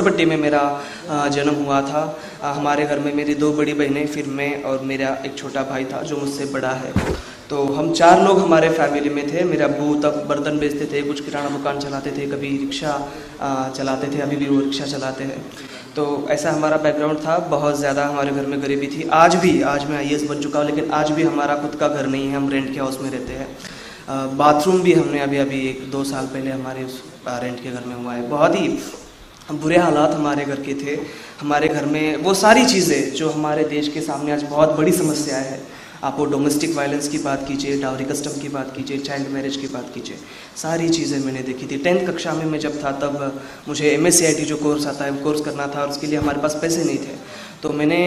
झोपड़पट्टी में मेरा जन्म हुआ था। हमारे घर में मेरी 2 बड़ी बहनें, फिर मैं और मेरा एक छोटा भाई था जो मुझसे बड़ा है। तो हम 4 लोग हमारे फैमिली में थे। मेरे अब्बू तब बर्तन बेचते थे, कुछ किराना दुकान चलाते थे, कभी रिक्शा चलाते थे, अभी भी वो रिक्शा चलाते हैं। तो ऐसा हमारा बैकग्राउंड था। बहुत ज़्यादा हमारे घर में गरीबी थी। आज मैं आईएएस बन चुका हूँ, लेकिन आज भी हमारा खुद का घर नहीं है, हम रेंट के हाउस में रहते हैं। बाथरूम भी हमने अभी 1-2 साल पहले हमारे उस रेंट के घर में हुआ है। बहुत ही बुरे हालात हमारे घर के थे। हमारे घर में वो सारी चीज़ें जो हमारे देश के सामने आज बहुत बड़ी समस्याएं है, आप वो डोमेस्टिक वायलेंस की बात कीजिए, डाउरी कस्टम की बात कीजिए, चाइल्ड मैरिज की बात कीजिए, सारी चीज़ें मैंने देखी थी। 10th कक्षा में मैं जब था तब मुझे MSc जो कोर्स आता है वो कोर्स करना था, और उसके लिए हमारे पास पैसे नहीं थे। तो मैंने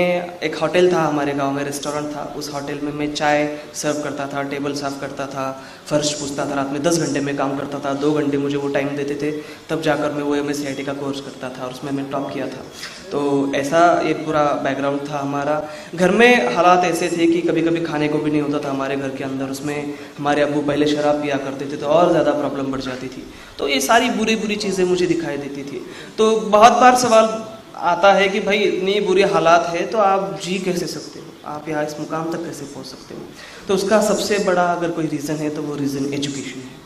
एक होटल था हमारे गांव में, रेस्टोरेंट था, उस होटल में मैं चाय सर्व करता था, टेबल साफ़ करता था, फर्श पूछता था। रात में 10 घंटे में काम करता था, 2 घंटे मुझे वो टाइम देते थे, तब जाकर मैं वो MSc का कोर्स करता था और उसमें मैं टॉप किया था। तो ऐसा ये पूरा बैकग्राउंड था हमारा। घर में हालात ऐसे थे कि कभी कभी खाने को भी नहीं होता था हमारे घर के अंदर। उसमें हमारे अब्बू पहले शराब पिया करते थे, तो और ज़्यादा प्रॉब्लम बढ़ जाती थी। तो ये सारी बुरी चीज़ें मुझे दिखाई देती थी। तो बहुत बार सवाल आता है कि भाई इतनी बुरी हालात है तो आप जी कैसे सकते हो, आप यहाँ इस मुकाम तक कैसे पहुँच सकते हो। तो उसका सबसे बड़ा अगर कोई रीज़न है तो वो रीज़न एजुकेशन है।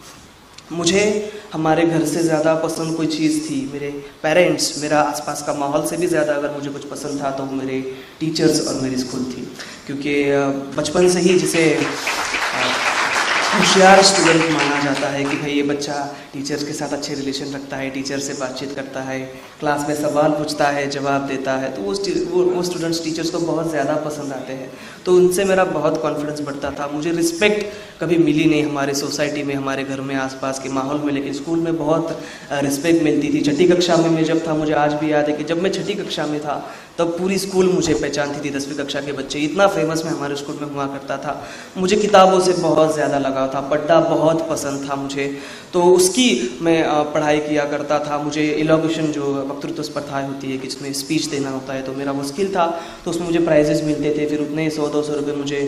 मुझे हमारे घर से ज़्यादा पसंद कोई चीज़ थी, मेरे पेरेंट्स, मेरा आसपास का माहौल से भी ज़्यादा अगर मुझे कुछ पसंद था तो मेरे टीचर्स और मेरी स्कूल थी। क्योंकि बचपन से ही जिसे होशियार स्टूडेंट माना जाता है कि भाई ये बच्चा टीचर्स के साथ अच्छे रिलेशन रखता है, टीचर से बातचीत करता है, क्लास में सवाल पूछता है, जवाब देता है, तो वो स्टूडेंट्स टीचर्स को बहुत ज़्यादा पसंद आते हैं। तो उनसे मेरा बहुत कॉन्फिडेंस बढ़ता था। मुझे रिस्पेक्ट कभी मिली नहीं हमारे सोसाइटी में, हमारे घर में, आसपास के माहौल में, लेकिन स्कूल में बहुत रिस्पेक्ट मिलती थी। 6ठी कक्षा में मैं जब था, मुझे आज भी याद है कि जब मैं 6ठी कक्षा में था तब पूरी स्कूल मुझे पहचानती थी। 10वीं कक्षा के बच्चे, इतना फेमस मैं हमारे स्कूल में हुआ करता था। मुझे किताबों से बहुत ज़्यादा लगाव था, पढ़ना बहुत पसंद था मुझे, तो उसकी मैं पढ़ाई किया करता था। मुझे इलोक्यूशन जो वक्तृत्व स्पर्धा होती है कि जिसमें स्पीच देना होता है, तो मेरा वो स्किल था, तो उसमें मुझे प्राइजेस मिलते थे। फिर उतने 100-200 रुपये मुझे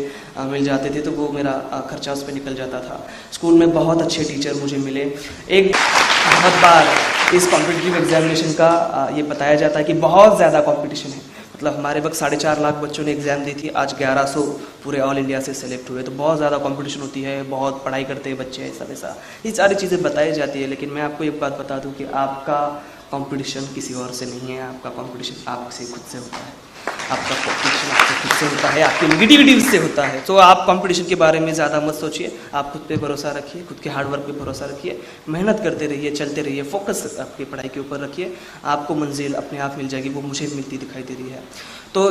मिल जाते थे, तो वो मेरा खर्चा उस पर निकल जाता था। स्कूल में बहुत अच्छे टीचर मुझे मिले। एक बहुत बार इस कॉम्पिटिटिव एग्जामिनेशन का ये बताया जाता है कि बहुत ज़्यादा कॉम्पिटिशन है। मतलब हमारे वक्त 4.5 लाख बच्चों ने एग्ज़ाम दी थी, आज 1100 पूरे ऑल इंडिया से सेलेक्ट हुए। तो बहुत ज़्यादा कंपटीशन होती है, बहुत पढ़ाई करते हैं बच्चे, ऐसा वैसा, ये सारी चीज़ें बताई जाती है। लेकिन मैं आपको एक बात बता दूं कि आपका कंपटीशन किसी और से नहीं है, आपका कंपटीशन आपसे खुद से होता है। आपका कंपटीशन आपसे खुद से होता है, आपकी नेगेटिविटी से होता है। तो आप कंपटीशन के बारे में ज़्यादा मत सोचिए, आप खुद पे भरोसा रखिए, खुद के हार्डवर्क पे भरोसा रखिए, मेहनत करते रहिए, चलते रहिए, फोकस आपकी पढ़ाई के ऊपर रखिए, आपको मंजिल अपने आप मिल जाएगी। वो मुझे मिलती दिखाई दे रही है। तो